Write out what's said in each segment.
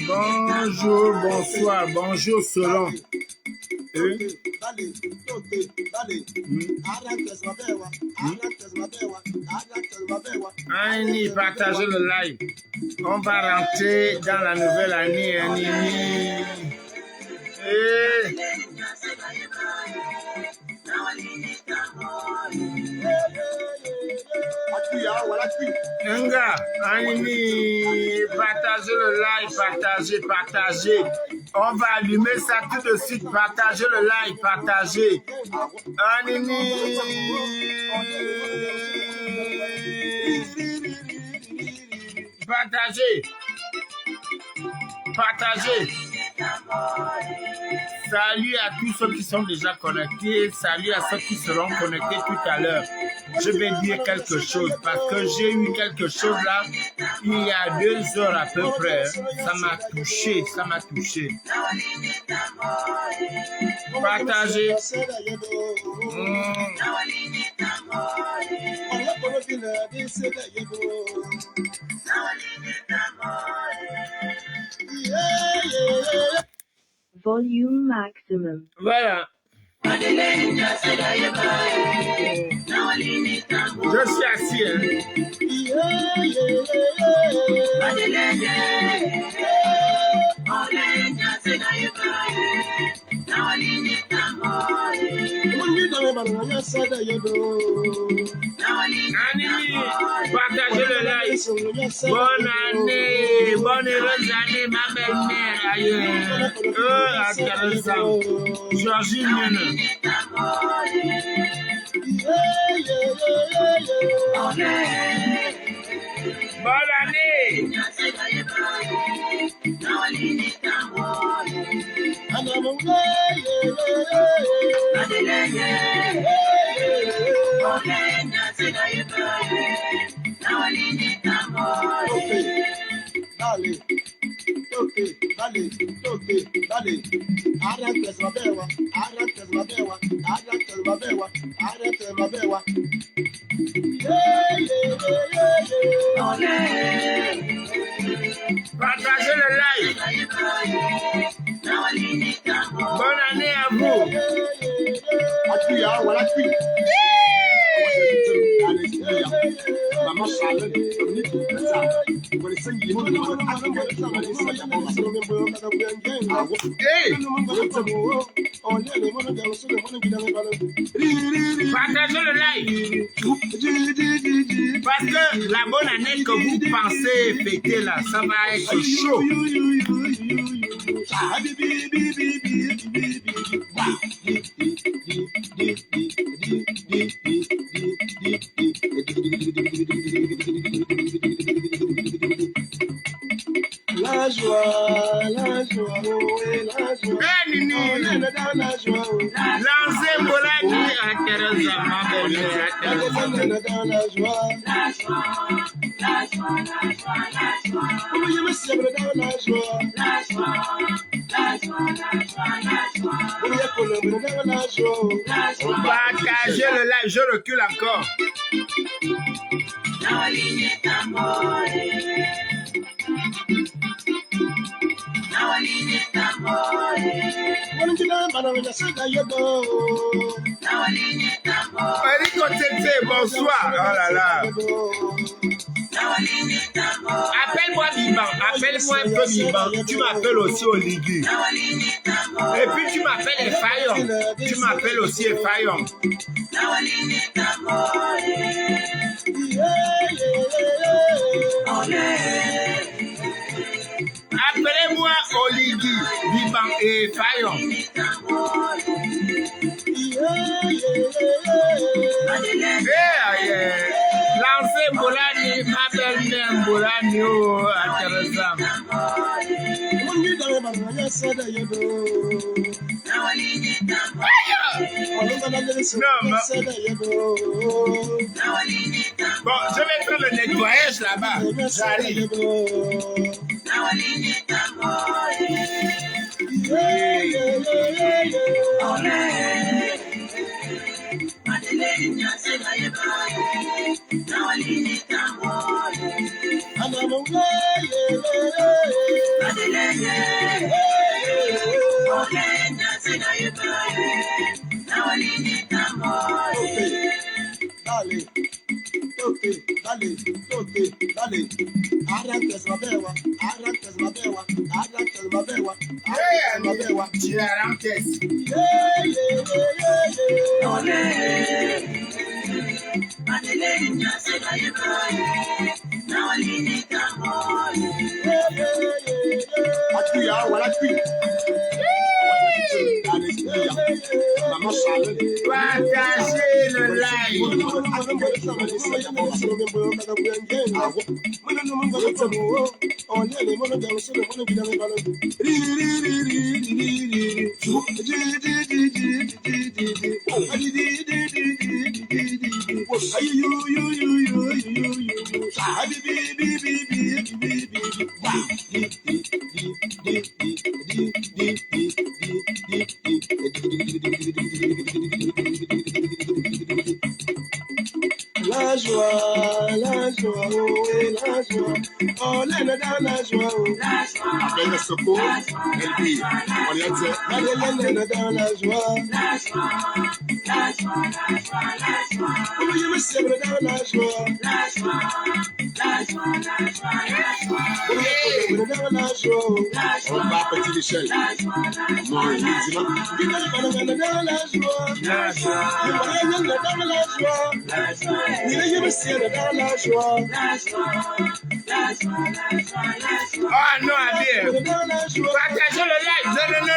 Bonjour, bonsoir, bonjour selon. Annie, partagez le live. On va rentrer dans la nouvelle année. Nga, Annie, partagez le live, partagez. On va allumer ça tout de suite. Partagez le live, partagez. Annie. Partagez. Salut à tous ceux qui sont déjà connectés. Salut à ceux qui seront connectés tout à l'heure. Je vais dire quelque chose parce que j'ai eu quelque chose là il y a 2 heures à peu près. Ça m'a touché. Partagez. Volume maximum. Voilà. Je suis assis. Annie, partagez le live. Bonne année, bonne heureuse année, ma belle-mère. Intéressant. Georgine. Bonne année. Partagez le live. Bonne année à vous. Partagez le live. Parce que la bonne année que vous pensez fêter là, ça va être chaud. La joie, oui, la joie. Lancez Molani à Teresa, partagez le live, je recule encore. Eric Tete, bonsoir. Oh là là. Appelle-moi Biban, appelle-moi un peu Biban. Tu m'appelles aussi Oligui. Et puis tu m'appelles Effayon. Tu m'appelles aussi Effayon. Appelez-moi Oligui, Biban et Effayon. Lancez Bolani, ma belle-mère Bolani, oh, intéressant. Bon, je vais faire le nettoyage là-bas. J'arrive. Partagez le live. La joie, oui, la joie. On est dans la joie. Avec le secours, elle dit, on y a dit, on est dans la joie. On est dans la joie. On est dans la joie. On va à Petit Michel. Non, il dit, on est dans la joie. On est dans la joie. Ah non, Amir. Partagez le live.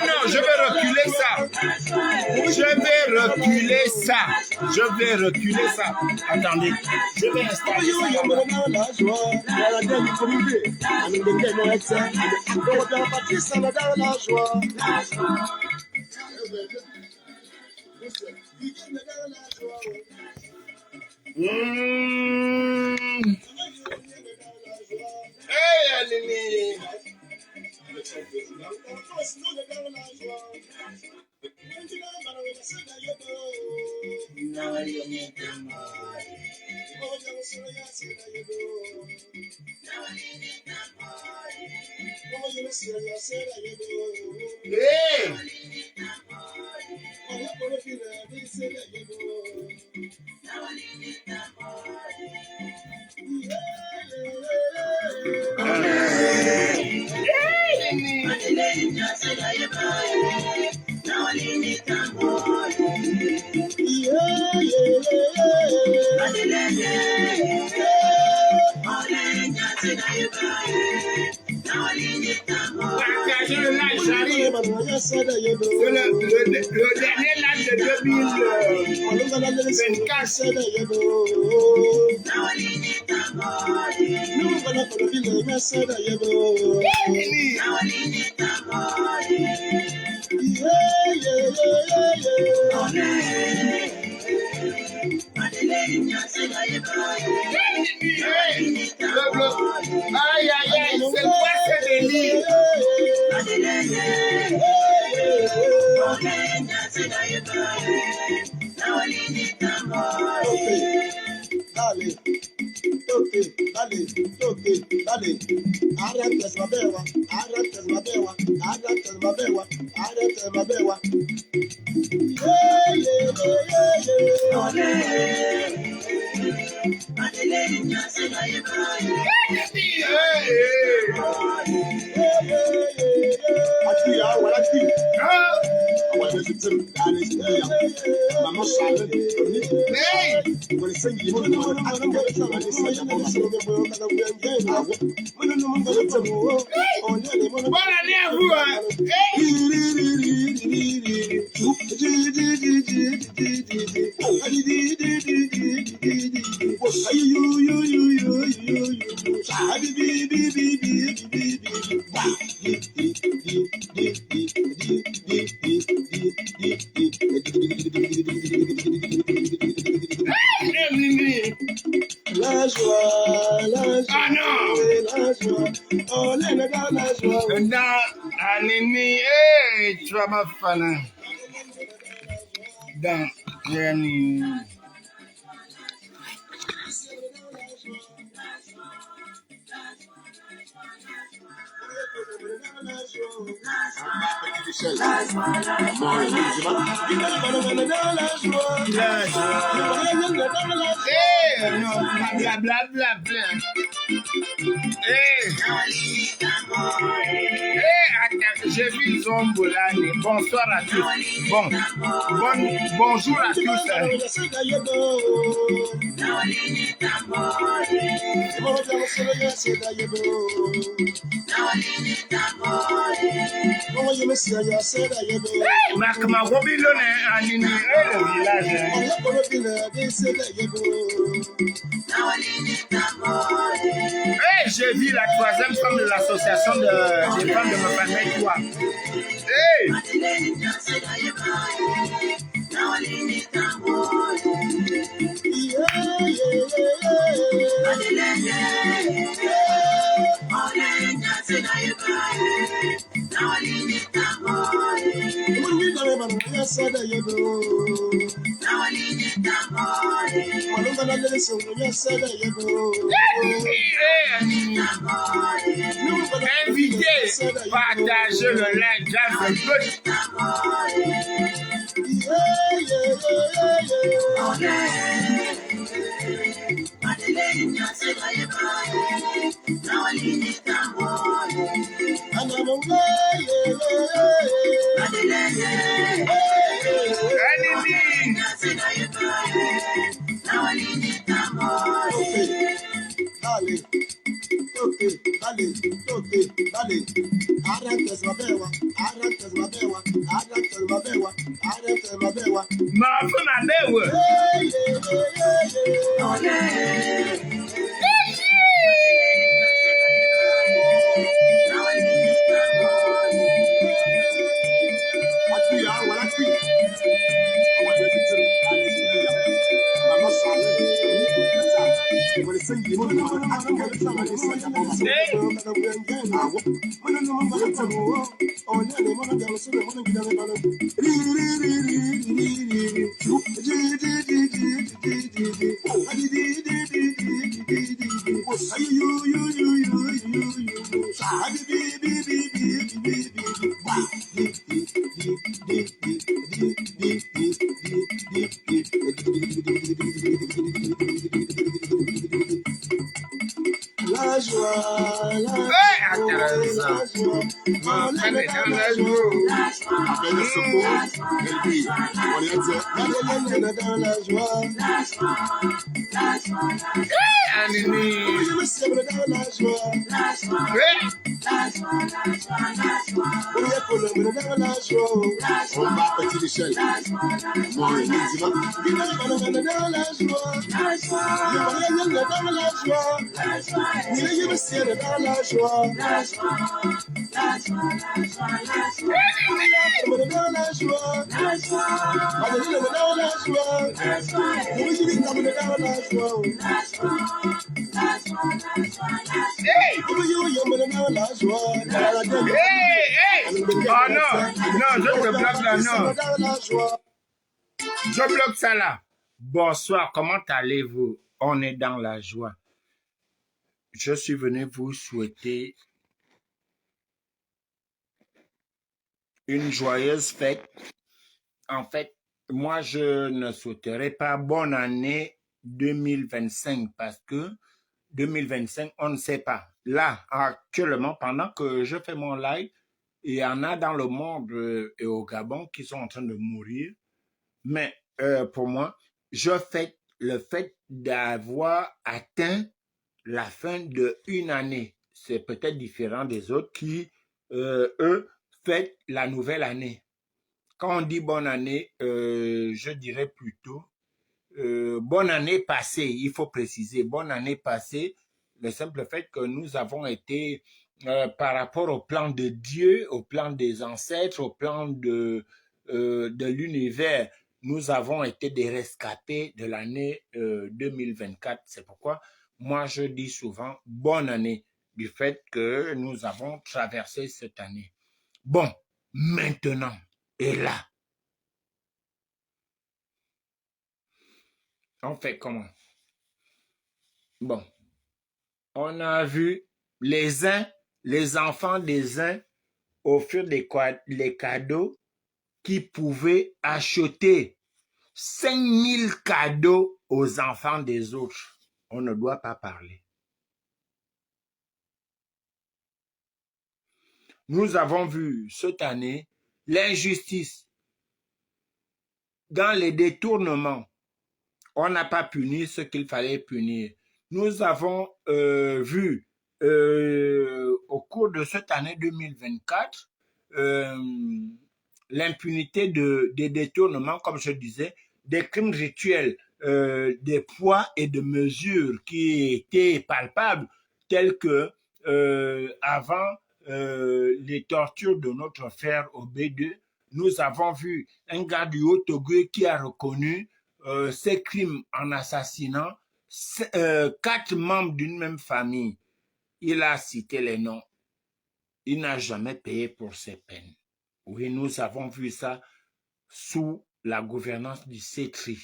Non, je vais reculer ça. Je vais reculer ça. Attendez, je vais installer Hey, Alini. C'est le dernier live de 2024. Aïe, aïe, aïe, c'est quoi ce délire? Bonne année à vous. La joie, la joie, Ah non. la joie, on est dans la joie. Dans Anini, tu vas me faire. Dans Anini. Non, blablabla. Attends, j'ai vu Zombolani. Bonsoir à tous. Bonjour à tous. Ma Robilone Anini, le village. J'ai vu la troisième femme de l'association des femmes de ma famille, toi. Invitez, partagez le lien, grâce à La joie, la joie, Avec le secours, elle dit, on lui a dit, dans la joie, Anini. je me sèbre dans la joie, on y a pour le monde dans la joie, On va petit Michel. Moi, il dit, dans la joie, dans la joie, je me sèbre dans la joie, dans la joie, Oh non, je te bloque là, non. Je bloque ça là. Bonsoir, comment allez-vous? On est dans la joie. je suis venu vous souhaiter une joyeuse fête. En fait, moi, je ne souhaiterais pas bonne année 2025 parce que 2025, on ne sait pas. Là, actuellement, pendant que je fais mon live, il y en a dans le monde et au Gabon qui sont en train de mourir. Mais pour moi, je fête le fait d'avoir atteint la fin d'une année. C'est peut-être différent des autres qui, eux, fêtent la nouvelle année. Quand on dit bonne année, je dirais plutôt bonne année passée. Il faut préciser, bonne année passée, le simple fait que nous avons été, par rapport au plan de Dieu, au plan des ancêtres, au plan de l'univers, nous avons été des rescapés de l'année 2024. C'est pourquoi moi je dis souvent bonne année du fait que nous avons traversé cette année. Bon, maintenant, et là, on fait comment? Bon, on a vu les uns, les enfants des uns offrir les cadeaux qui pouvaient acheter 5000 cadeaux aux enfants des autres. On ne doit pas parler. Nous avons vu cette année l'injustice dans les détournements. On n'a pas puni ce qu'il fallait punir. Nous avons vu au cours de cette année 2024 l'impunité des détournements, comme je disais, des crimes rituels, des poids et de mesures qui étaient palpables, tels que avant les tortures de notre frère au B2, nous avons vu un gars du Haut-Togo qui a reconnu ces crimes en assassinant 4 membres d'une même famille. Il a cité les noms. Il n'a jamais payé pour ses peines. Oui, nous avons vu ça sous la gouvernance du CETRI.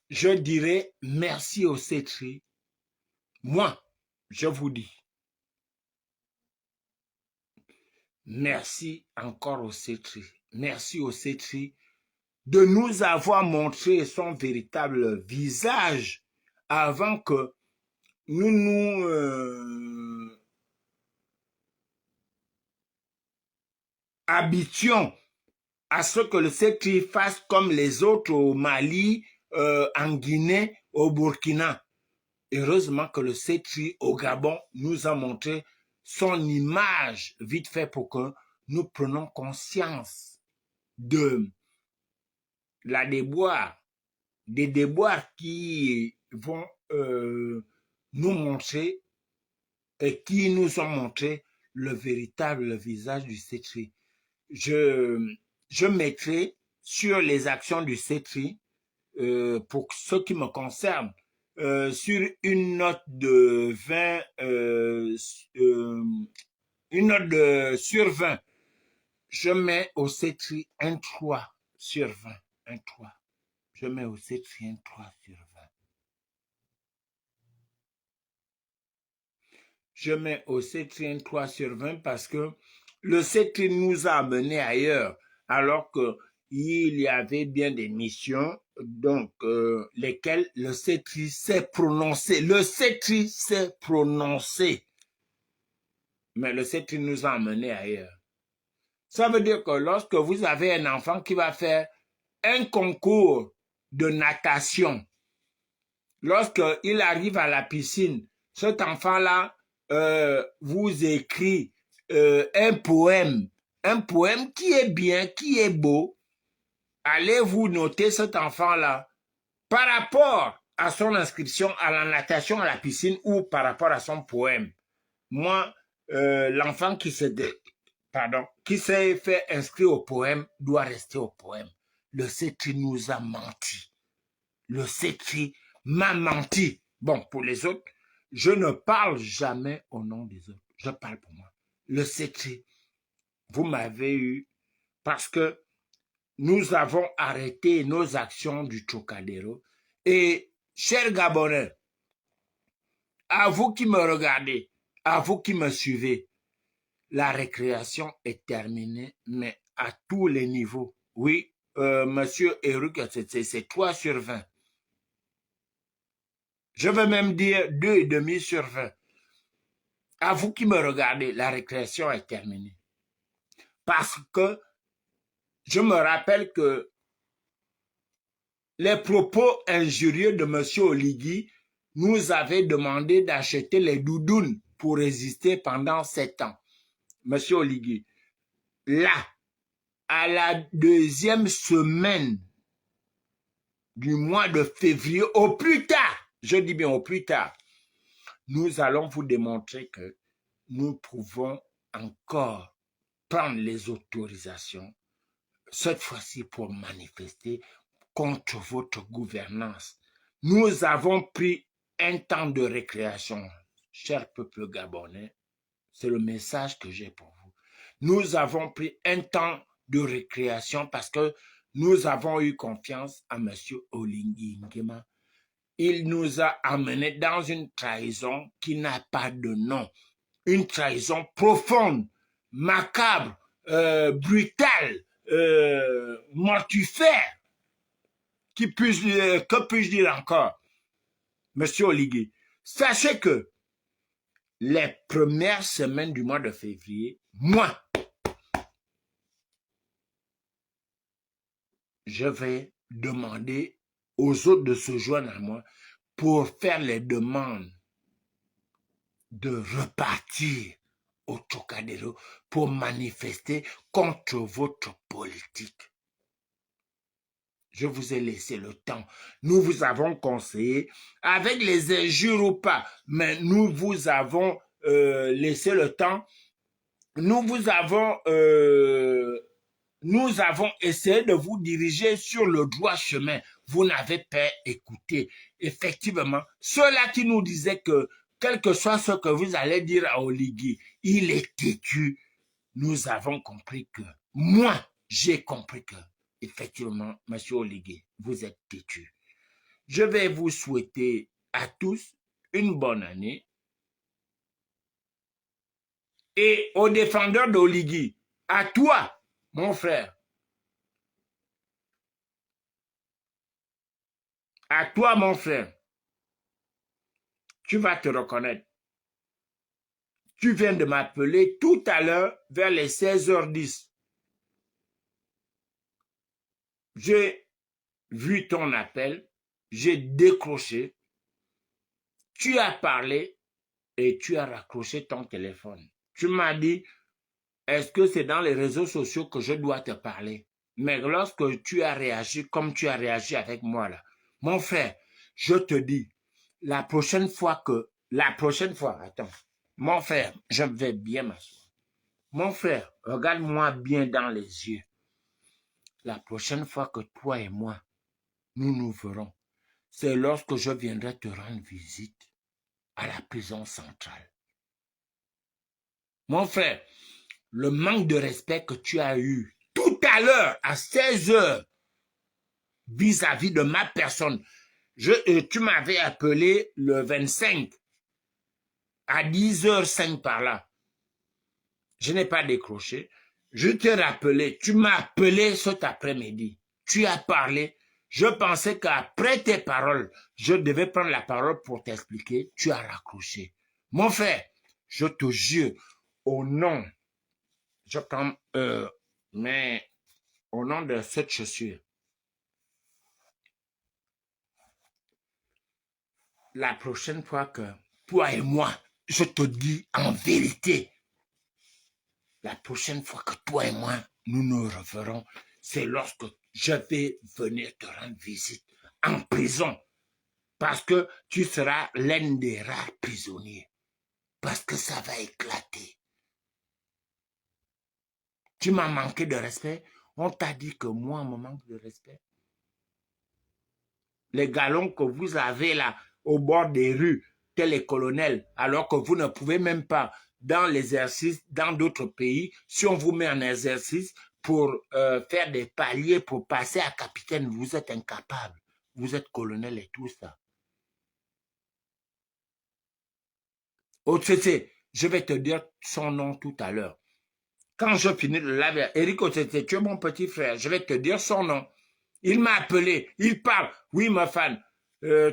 Je dirais merci au CETRI. Moi, je vous dis, merci encore au CETRI. Merci au CETRI de nous avoir montré son véritable visage avant que nous habituons à ce que le CETRI fasse comme les autres au Mali, en Guinée, au Burkina. Heureusement que le CETRI au Gabon nous a montré son image vite fait pour que nous prenions conscience de la déboire, des déboires qui vont nous montrer et qui nous ont montré le véritable visage du CETRI. Je mettrai sur les actions du CETRI, pour ce qui me concerne, sur une note de 20, une note sur 20, je mets au CETRI un 3 sur 20. Un 3. Je mets au CETRI un 3 sur 20. Je mets au CETRI un 3 sur 20 parce que le CETRI nous a amenés ailleurs, alors qu'il y avait bien des missions, donc lesquelles le CETRI s'est prononcé. Le CETRI s'est prononcé. Mais le CETRI nous a amenés ailleurs. Ça veut dire que lorsque vous avez un enfant qui va faire un concours de natation, lorsqu'il arrive à la piscine, cet enfant-là vous écrit un poème qui est bien, qui est beau. Allez vous noter cet enfant-là par rapport à son inscription à la natation à la piscine ou par rapport à son poème. Moi, l'enfant qui s'est fait inscrire au poème doit rester au poème. Le CETRI nous a menti. Le CETRI m'a menti. Bon, pour les autres, je ne parle jamais au nom des autres. Je parle pour moi. Le CETRI, vous m'avez eu parce que nous avons arrêté nos actions du Trocadéro. Et, chers Gabonais, À vous qui me regardez, à vous qui me suivez, la récréation est terminée, mais à tous les niveaux. Oui, monsieur Eric, c'est 3 sur 20. Je veux même dire 2,5 sur 20. À vous qui me regardez, la récréation est terminée. Parce que je me rappelle que les propos injurieux de M. Oligui nous avaient demandé d'acheter les doudounes pour résister pendant 7 ans. M. Oligui, là, à la 2e semaine du mois de février, au plus tard, je dis bien au plus tard, nous allons vous démontrer que nous pouvons encore prendre les autorisations, cette fois-ci pour manifester contre votre gouvernance. Nous avons pris un temps de récréation, cher peuple gabonais, c'est le message que j'ai pour vous. Nous avons pris un temps de récréation parce que nous avons eu confiance à M. Oligui Nguema. Il nous a amenés dans une trahison qui n'a pas de nom. Une trahison profonde, macabre, brutale, mortifère. Que puis-je dire encore, Monsieur Oligui? Sachez que les premières semaines du mois de février, moi, je vais demander aux autres de se joindre à moi pour faire les demandes de repartir au Trocadéro pour manifester contre votre politique. Je vous ai laissé le temps. Nous vous avons conseillé, avec les injures ou pas, mais nous vous avons laissé le temps. Nous avons essayé de vous diriger sur le droit chemin. Vous n'avez pas écouté. Effectivement, ceux-là qui nous disaient que, quel que soit ce que vous allez dire à Oligui, il est têtu. Nous avons compris que, moi, j'ai compris que, effectivement, M. Oligui, vous êtes têtu. Je vais vous souhaiter à tous une bonne année. Et aux défendeurs d'Oligui, à toi, mon frère, à toi, mon frère, tu vas te reconnaître. Tu viens de m'appeler tout à l'heure vers les 16h10. J'ai vu ton appel, j'ai décroché, tu as parlé et tu as raccroché ton téléphone. Tu m'as dit, est-ce que c'est dans les réseaux sociaux que je dois te parler? Mais lorsque tu as réagi comme tu as réagi avec moi là, mon frère, je te dis, la prochaine fois, attends, mon frère, je vais bien m'asseoir. Mon frère, regarde-moi bien dans les yeux. La prochaine fois que toi et moi, nous nous verrons, c'est lorsque je viendrai te rendre visite à la prison centrale. Mon frère, le manque de respect que tu as eu tout à l'heure à 16h vis-à-vis de ma personne, tu m'avais appelé le 25 à 10h05 par là. Je n'ai pas décroché. Je t'ai rappelé, tu m'as appelé cet après-midi. Tu as parlé. Je pensais qu'après tes paroles, je devais prendre la parole pour t'expliquer. Tu as raccroché. Mon frère, je te jure, au nom, je prends, mais au nom de cette chaussure, la prochaine fois que toi et moi, je te dis en vérité, la prochaine fois que toi et moi, nous nous reverrons, c'est lorsque je vais venir te rendre visite en prison. Parce que tu seras l'un des rares prisonniers. Parce que ça va éclater. Tu m'as manqué de respect. On t'a dit que moi, on me manque de respect. Les galons que vous avez là, au bord des rues, tels les colonels, alors que vous ne pouvez même pas, dans l'exercice, dans d'autres pays, si on vous met en exercice pour faire des paliers, pour passer à capitaine, vous êtes incapable. Vous êtes colonel et tout ça. Otete, je vais te dire son nom tout à l'heure. Quand je finis de laver, Eric Otete, tu es mon petit frère, je vais te dire son nom. Il m'a appelé, il parle. Oui, ma fan,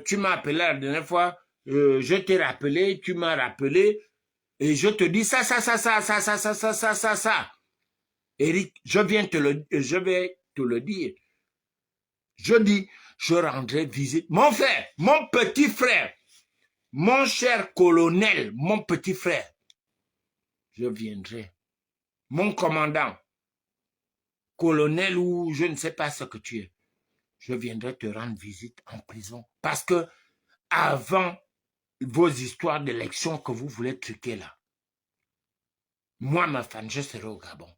tu m'as appelé la dernière fois, je t'ai rappelé, tu m'as rappelé, et je te dis ça. Eric, je vais te le dire. Je dis, je rendrai visite. Mon frère, mon petit frère, mon cher colonel, mon petit frère, je viendrai. Mon commandant, colonel ou je ne sais pas ce que tu es, je viendrai te rendre visite en prison. Parce que avant vos histoires d'élection que vous voulez truquer là, moi, ma fan, je serai au Gabon.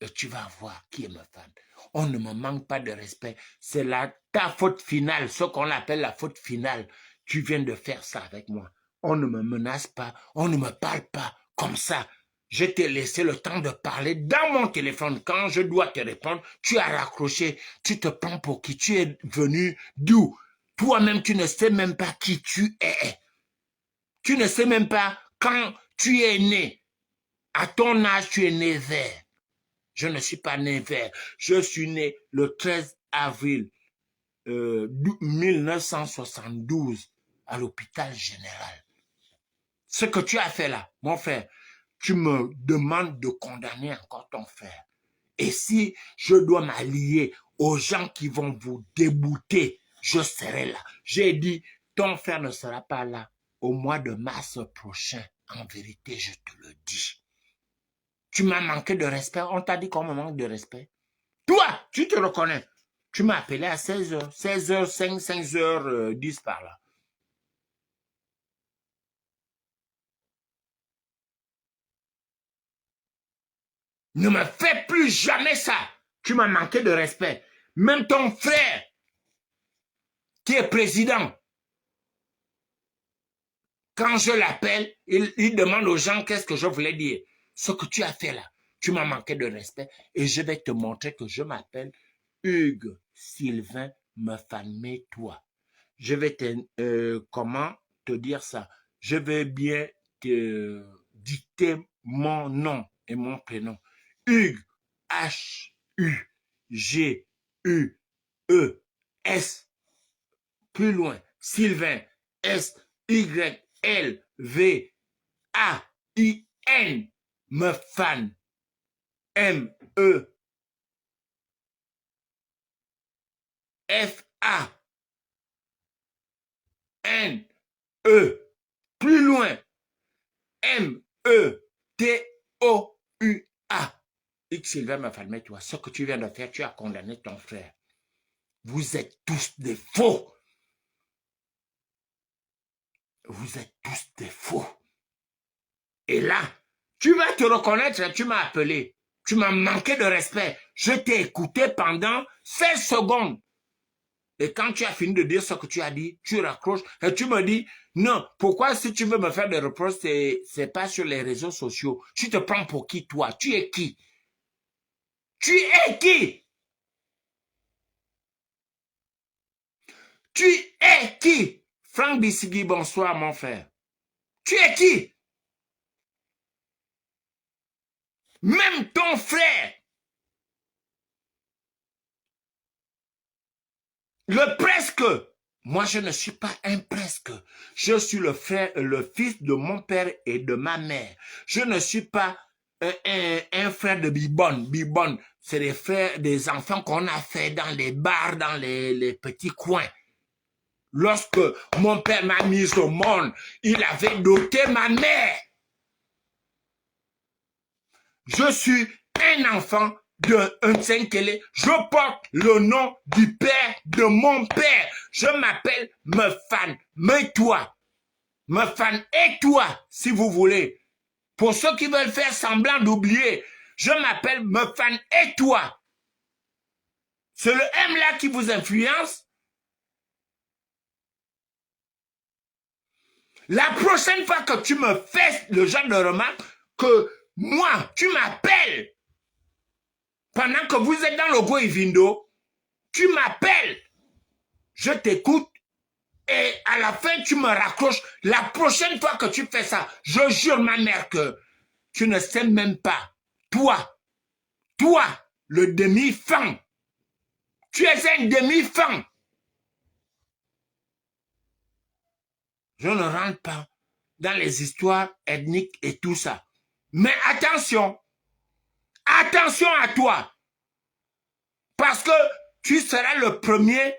Et tu vas voir qui est ma fan. On ne me manque pas de respect. C'est ta faute finale, ce qu'on appelle la faute finale. Tu viens de faire ça avec moi. On ne me menace pas, on ne me parle pas comme ça. Je t'ai laissé le temps de parler dans mon téléphone. Quand je dois te répondre, tu as raccroché. Tu te prends pour qui? Tu es venu d'où? Toi-même, tu ne sais même pas qui tu es. Tu ne sais même pas quand tu es né. À ton âge, tu es né vert. Je ne suis pas né vert. Je suis né le 13 avril 1972 à l'hôpital général. Ce que tu as fait là, mon frère, tu me demandes de condamner encore ton frère. Et si je dois m'allier aux gens qui vont vous débouter, je serai là. J'ai dit, ton frère ne sera pas là au mois de mars prochain. En vérité, je te le dis. Tu m'as manqué de respect. On t'a dit qu'on me manque de respect. Toi, tu te reconnais. Tu m'as appelé à 16h. 16h05, 5h10 par là. Ne me fais plus jamais ça. Tu m'as manqué de respect. Même ton frère, qui est président, quand je l'appelle, il demande aux gens qu'est-ce que je voulais dire. Ce que tu as fait là, tu m'as manqué de respect et je vais te montrer que je m'appelle Hugues Sylvain Mefane-toi. Je vais comment te dire ça? Je vais bien te dicter mon nom et mon prénom. Hugues, H-U-G-U-E-S. Plus loin, Sylvain, S-Y-L-V-A-I-N. Mefane, M-E-F-A-N-E. Plus loin, M-E-T-O-U-A. X Sylvain Mefane-toi. Ce que tu viens de faire, tu as condamné ton frère. Vous êtes tous des faux. Vous êtes tous des faux. Et là, tu vas te reconnaître, tu m'as appelé. Tu m'as manqué de respect. Je t'ai écouté pendant 16 secondes. Et quand tu as fini de dire ce que tu as dit, tu raccroches et tu me dis, non, pourquoi si tu veux me faire des reproches, c'est pas sur les réseaux sociaux. Tu te prends pour qui, toi? Tu es qui? Tu es qui? Tu es qui? Franck Bissigui, bonsoir, mon frère. Tu es qui? Même ton frère, le presque, moi je ne suis pas un presque, je suis le fils de mon père et de ma mère. Je ne suis pas un frère de Bibonne. Bibonne, c'est des frères, des enfants qu'on a fait dans les bars, dans les petits coins. Lorsque mon père m'a mis au monde, il avait doté ma mère. Je suis un enfant de Nsenkele. Je porte le nom du père de mon père. Je m'appelle Mefane-toi. Mefane-toi, si vous voulez. Pour ceux qui veulent faire semblant d'oublier, je m'appelle Mefane-toi. C'est le M là qui vous influence. La prochaine fois que tu me fais le genre de remarque que moi, tu m'appelles pendant que vous êtes dans le Go Ivindo, tu m'appelles, je t'écoute Et à la fin, tu me raccroches. La prochaine fois que tu fais ça, je jure ma mère que tu ne sais même pas. Toi, le demi-fan. Tu es un demi-fan. Je ne rentre pas dans les histoires ethniques et tout ça. Mais attention à toi. Parce que tu seras le premier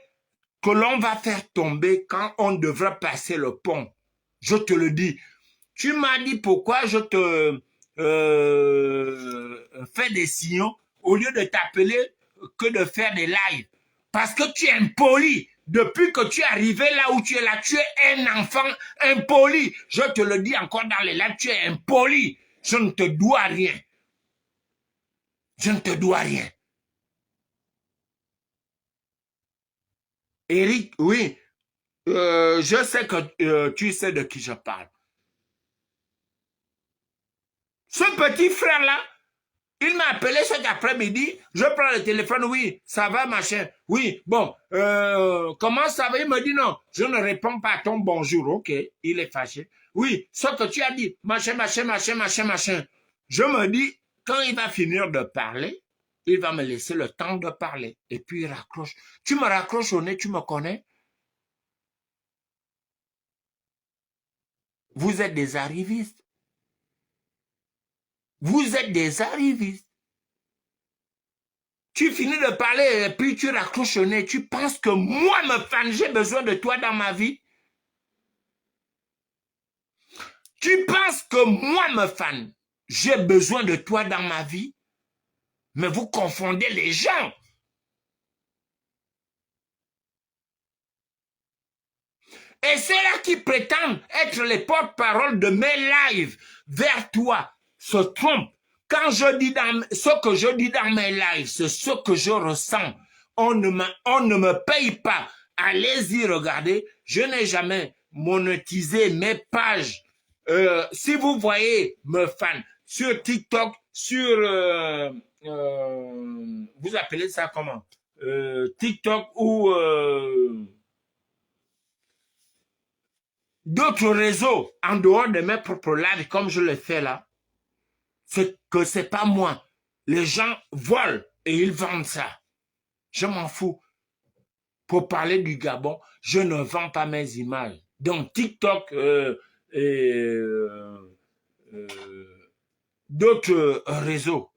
que l'on va faire tomber quand on devra passer le pont. Je te le dis. Tu m'as dit pourquoi je te fais des signaux au lieu de t'appeler que de faire des lives. Parce que tu es impoli. Depuis que tu es arrivé là où tu es là, tu es un enfant impoli. Je te le dis encore dans les lives, tu es impoli. Je ne te dois rien. Je ne te dois rien. Eric, oui, je sais que tu sais de qui je parle. Ce petit frère-là, il m'a appelé cet après-midi, je prends le téléphone, oui, ça va, machin. Oui, bon, comment ça va? Il me dit non, je ne réponds pas à ton bonjour, ok, il est fâché. Oui, ce que tu as dit, machin. Je me dis, quand il va finir de parler, il va me laisser le temps de parler. Et puis il raccroche. Tu me raccroches au nez, tu me connais? Vous êtes des arrivistes. Vous êtes des arrivistes. Tu finis de parler et puis tu raccroches au nez. Tu penses que moi, me fan, j'ai besoin de toi dans ma vie? Tu penses que moi, me fan, j'ai besoin de toi dans ma vie? Mais vous confondez les gens. Et ceux-là qui prétendent être les porte-parole de mes lives vers toi se trompent. Quand je dis ce que je dis dans mes lives, c'est ce que je ressens. On ne me paye pas. Allez-y, regardez. Je n'ai jamais monétisé mes pages. Si vous voyez me fan sur TikTok, sur vous appelez ça comment? TikTok ou d'autres réseaux en dehors de mes propres lives comme je le fais là, c'est que c'est pas moi. Les gens volent et ils vendent ça. Je m'en fous. Pour parler du Gabon, je ne vends pas mes images. Donc TikTok et d'autres réseaux.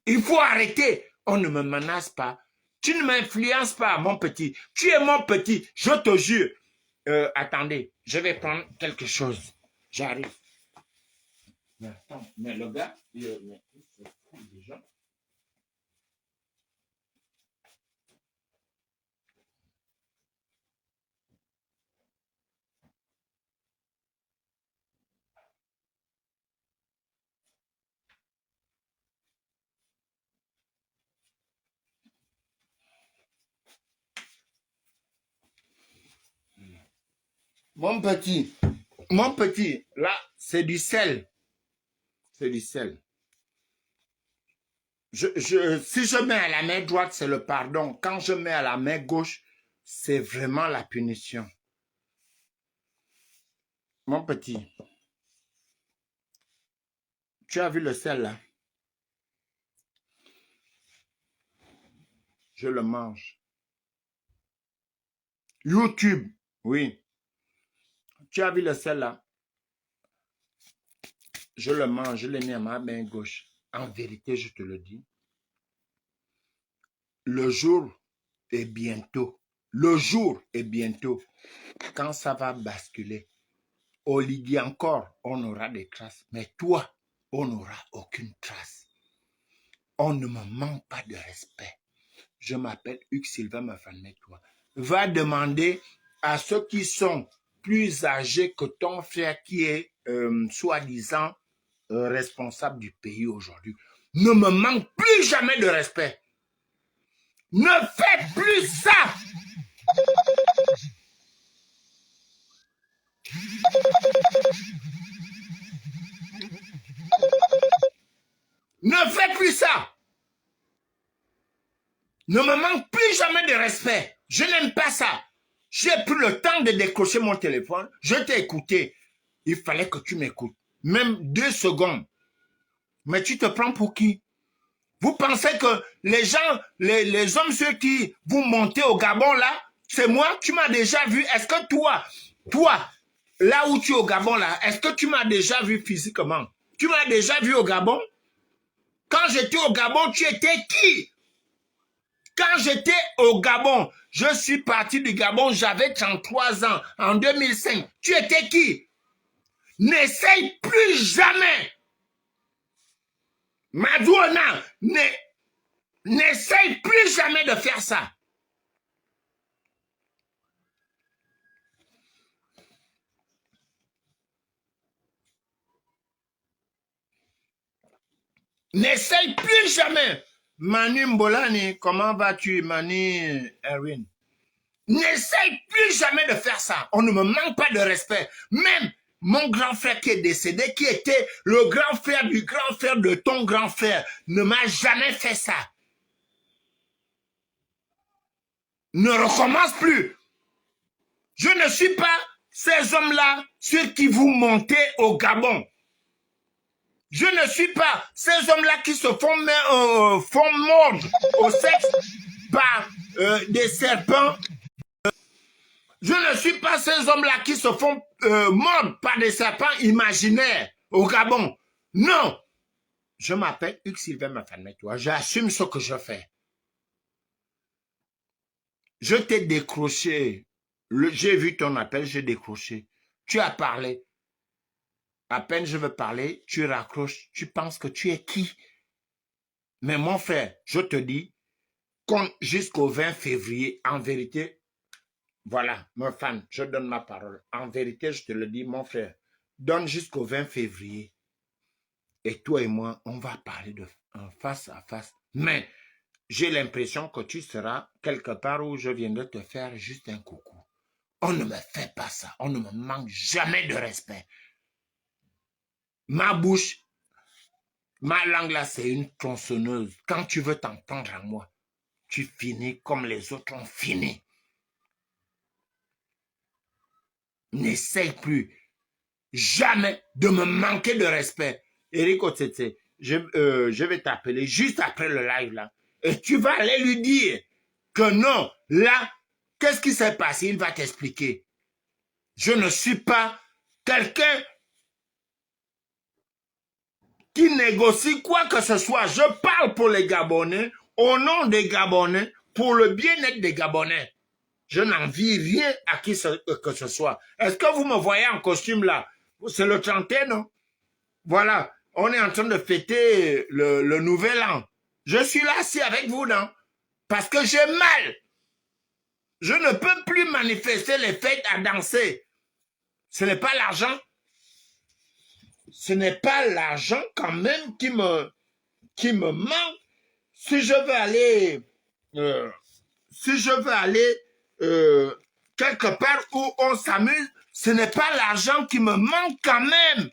Il faut arrêter. On ne me menace pas. Tu ne m'influences pas, mon petit. Tu es mon petit, je te jure. Attendez, je vais prendre quelque chose. J'arrive. Mais attends, mais le gars, il se fout déjà. Mon petit, là, c'est du sel. C'est du sel. Si je mets à la main droite, c'est le pardon. Quand je mets à la main gauche, c'est vraiment la punition. Mon petit, tu as vu le sel là? Je le mange. YouTube, oui. Tu as vu le sel là? Je le mange, je l'ai mis à ma main gauche. En vérité, je te le dis. Le jour est bientôt. Le jour est bientôt. Quand ça va basculer. Olivier encore, on aura des traces. Mais toi, on n'aura aucune trace. On ne me manque pas de respect. Je m'appelle Hugues Sylvain Mafanekwa. Va demander à ceux qui sont plus âgés que ton frère qui est soi-disant responsable du pays aujourd'hui. Ne me manque plus jamais de respect. Ne faites plus ça. Ne faites plus ça. Ne me manque plus jamais de respect. Je n'aime pas ça. J'ai pris le temps de décrocher mon téléphone. Je t'ai écouté. Il fallait que tu m'écoutes. Même 2 secondes. Mais tu te prends pour qui? Vous pensez que les gens, les hommes, ceux qui vous montez au Gabon là, c'est moi? Tu m'as déjà vu? Est-ce que toi, là où tu es au Gabon là, est-ce que tu m'as déjà vu physiquement? Tu m'as déjà vu au Gabon? Quand j'étais au Gabon, tu étais qui? Quand j'étais au Gabon, je suis parti du Gabon, j'avais 33 ans, en 2005. Tu étais qui? N'essaye plus jamais. Madouana, n'essaye plus jamais de faire ça. N'essaye plus jamais. Manu Mbolani, comment vas-tu, Manu Erwin? N'essaye plus jamais de faire ça. On ne me manque pas de respect. Même mon grand frère qui est décédé, qui était le grand frère du grand frère de ton grand frère, ne m'a jamais fait ça. Ne recommence plus. Je ne suis pas ces hommes-là, ceux qui vous montez au Gabon. Je ne suis pas ces hommes-là qui se font mordre au sexe par des serpents. Je ne suis pas ces hommes-là qui se font mordre par des serpents imaginaires au Gabon. Non. Je m'appelle Hugues Sylvain Mafanetoua. J'assume ce que je fais. Je t'ai décroché. J'ai vu ton appel, j'ai décroché. Tu as parlé. À peine je veux parler, tu raccroches. Tu penses que tu es qui? Mais mon frère, je te dis, jusqu'au 20 février, en vérité, voilà, mon fan, je donne ma parole. En vérité, je te le dis, mon frère, donne jusqu'au 20 février. Et toi et moi, on va parler en face à face. Mais j'ai l'impression que tu seras quelque part où je viendrai te faire juste un coucou. On ne me fait pas ça. On ne me manque jamais de respect. Ma bouche, ma langue là, c'est une tronçonneuse. Quand tu veux t'entendre à moi, tu finis comme les autres ont fini. N'essaye plus jamais de me manquer de respect. Eric Otete, je vais t'appeler juste après le live là. Et tu vas aller lui dire que non, là, qu'est-ce qui s'est passé? Il va t'expliquer. Je ne suis pas quelqu'un qui négocie quoi que ce soit. Je parle pour les Gabonais, au nom des Gabonais, pour le bien-être des Gabonais. Je n'envie rien à qui que ce soit. Est-ce que vous me voyez en costume là? C'est le 31, non? Voilà, on est en train de fêter le nouvel an. Je suis là assis avec vous, non? Parce que j'ai mal. Je ne peux plus manifester les fêtes à danser. Ce n'est pas l'argent. Ce n'est pas l'argent quand même qui me manque. Si je veux aller, quelque part où on s'amuse, ce n'est pas l'argent qui me manque quand même.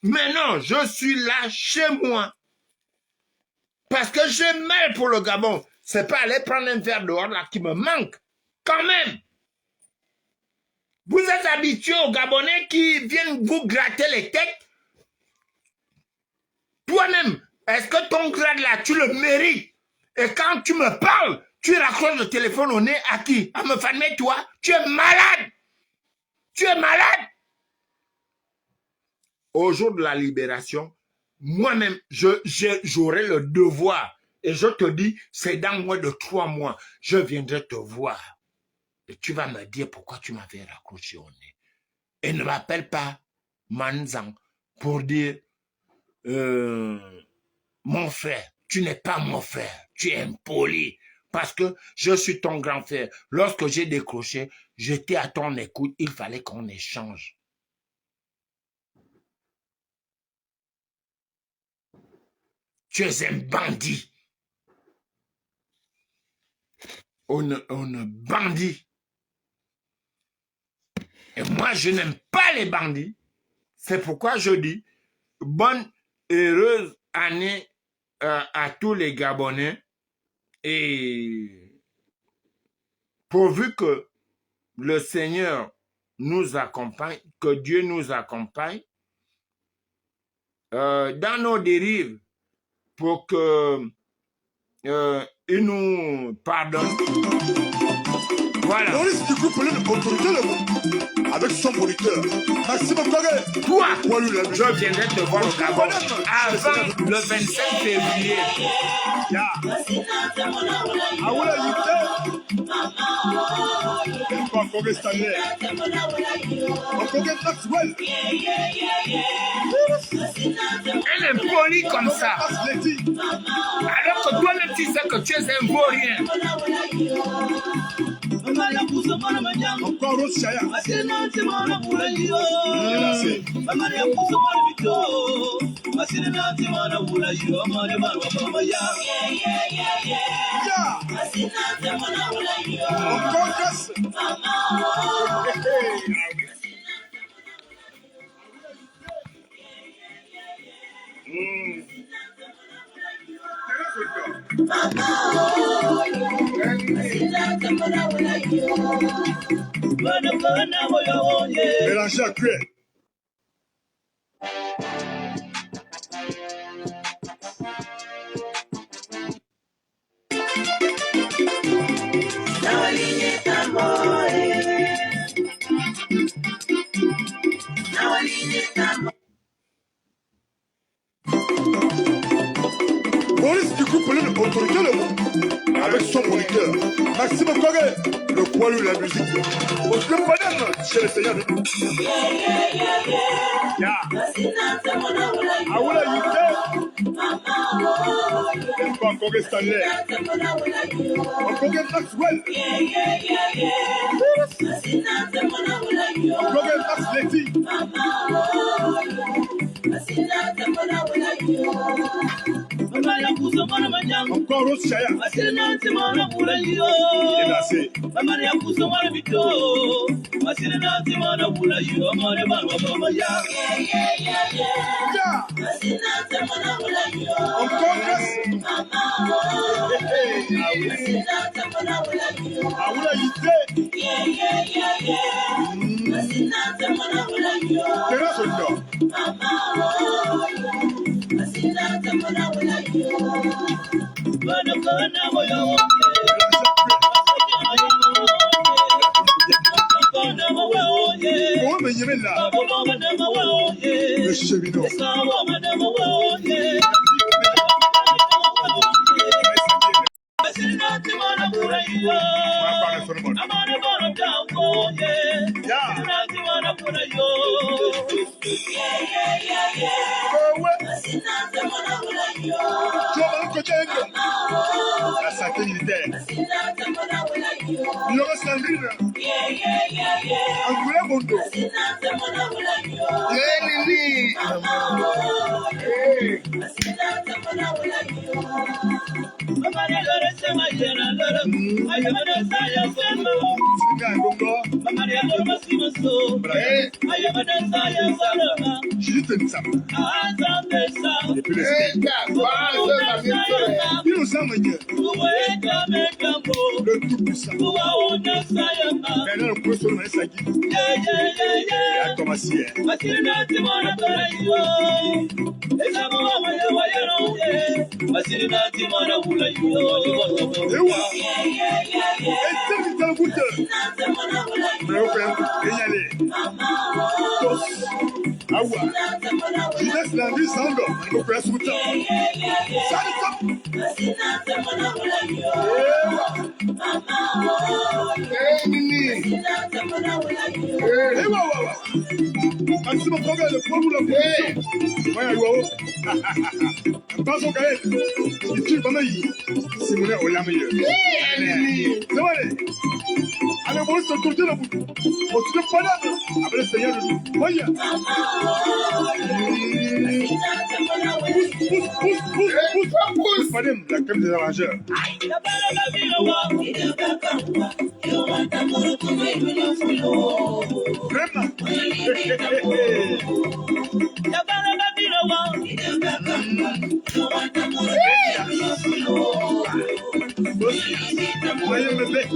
Mais non, je suis là chez moi. Parce que j'ai mal pour le Gabon. C'est pas aller prendre un verre dehors là qui me manque. Quand même. Vous êtes habitués aux Gabonais qui viennent vous gratter les têtes. Toi-même, est-ce que ton grade là, tu le mérites? Et quand tu me parles, tu raccroches le téléphone au nez à qui? À me fermer toi? Tu es malade. Tu es malade. Au jour de la libération, moi-même, j'aurai le devoir. Et je te dis, c'est dans moins de 3 mois, je viendrai te voir. Et tu vas me dire pourquoi tu m'avais raccroché au nez. Et ne m'appelle pas Manzang pour dire, mon frère, tu n'es pas mon frère, tu es impoli. Parce que je suis ton grand frère. Lorsque j'ai décroché, j'étais à ton écoute, il fallait qu'on échange. Tu es un bandit. On bandit. Et moi, je n'aime pas les bandits. C'est pourquoi je dis, bonne, heureuse année à tous les Gabonais. Et pourvu que le Seigneur nous accompagne, que Dieu nous accompagne dans nos dérives pour que il nous pardonne. Voilà. Maurice du groupe l'autorité le monde avec son moniteur. Maxime Corée. Toi, je viendrai te voir au Gabon avant le 27 février. Elle est polie comme ça. Alors que toi-même tu sais que tu es un vaurien. Encore au Chaya. Mélangez à cuire. Maurice du groupe l'autorité le monde avec son moniteur. Maxime Corée, le poilu de la musique. Au club Paname, chez le Seigneur de nous. Aoula Yité. Encore Corée Stanley. Corée Maxwell. Corée Max Letty. Encore au Chaya. Le cheminot. La santé militaire. Il aura Sandrine. Angoula Mondo. Il nous a mené. Le tout puissant. Maintenant, le professeur de Sagui. La Thomasia. Awa, Judas Landry Sando, le presse route. Maxime Koga, le premier la position. Voyez, Attention, Gaël. Il tue pas mal. C'est mon au lame. C'est vrai. Allez, bon, c'est tout de la bouche. On se fait pas là. Après, le Seigneur de nous. Voyez. Pousse. Madame, la crème des arrangeurs. Vraiment. Voyez me fait. Et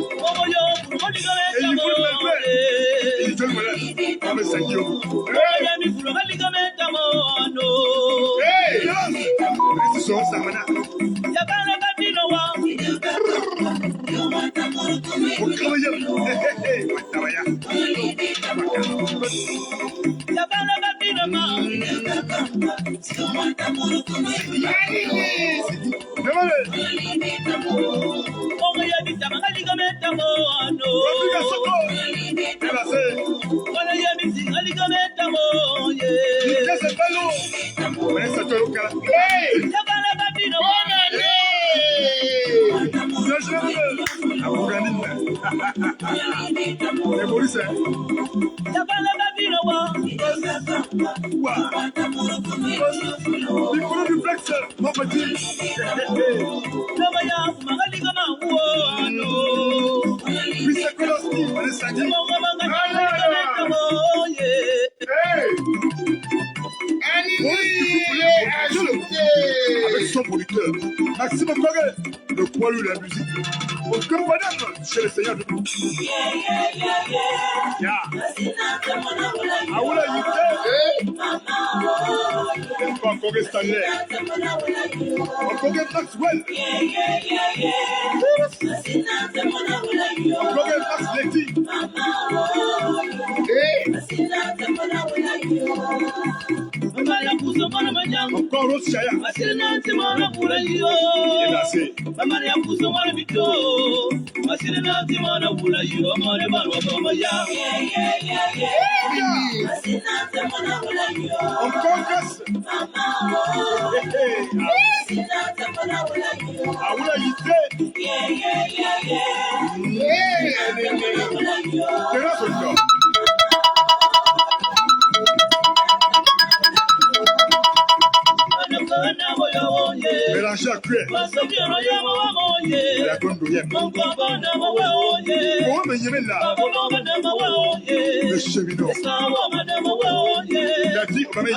il faut le faire. Et il te le voilà. Comme ça, yo. Hey! C'est ça, ça m'a dit. Au travail. Hey, au travail. Avec son producteur, Maxime Corée, le poilu de la musique. Aucun madame chez le Seigneur de tout. Aoula Yité, et pas Corée Stanley, Corée Maxwell, Corée Max Letty, encore Rose Chaya, et là c'est. Encore Casse. Aoula Yité. Mélanger à cuire. La gondolienne. Comment me yémer là? Le cheminot. Il a dit qu'on m'avait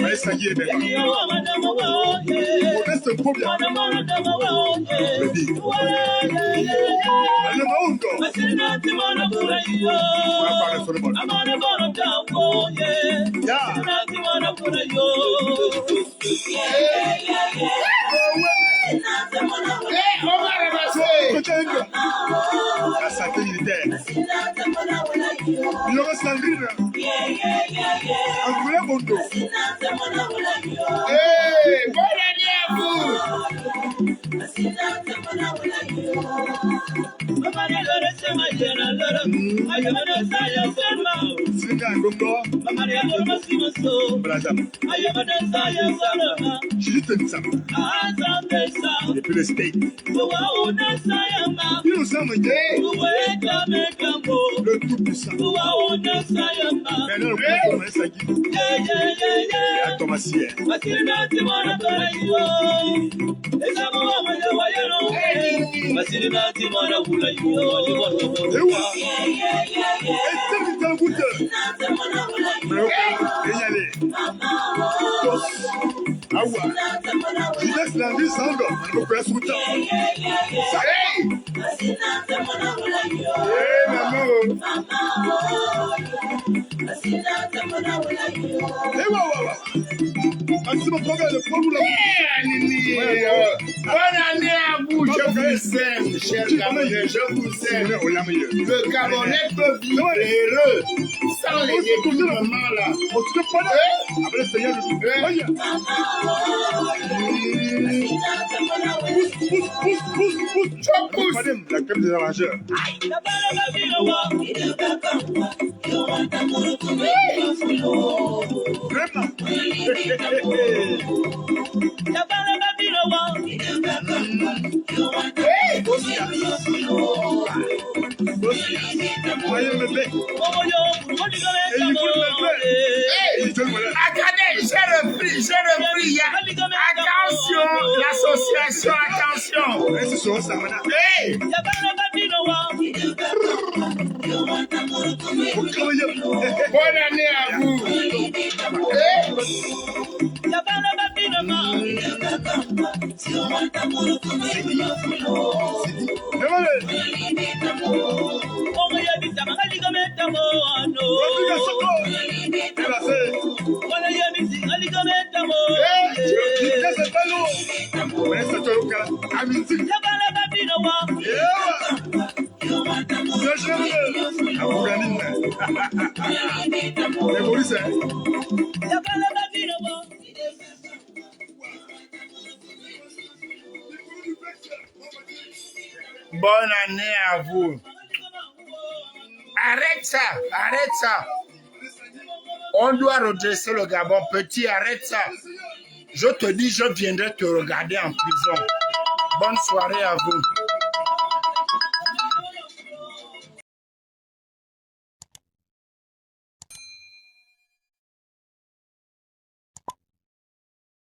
mais ça y est, mais on reste trop bien. Le dit. Elle m'a encore. On va parler sur le monde. La santé militaire. Il aura Sandrine. Un vrai bon dos. Bonne année à vous. Et puis le steak. Il nous a mangé le tout puissant. Mais là, le point ça guide. Et à Thomasien. Judas la vie sans l'homme, on peut faire sous temps. Bonne année à vous, je vous aime, cher Camerounais, je vous aime. Le Camerounais peut vivre heureux sans les écoutements là. Après le Seigneur, pousse. Madame, la crème des arrangeurs. Vraiment. Voyez me fait. Et il faut le faire. Attendez, j'ai repris. Attention, l'association, attention. C'est ça, ça m'a Hey! Bonne année à vous. Bonne année à vous. Arrête ça, arrête ça. On doit redresser le Gabon. Petit, arrête ça. Je te dis, je viendrai te regarder en prison. Bonne soirée à vous.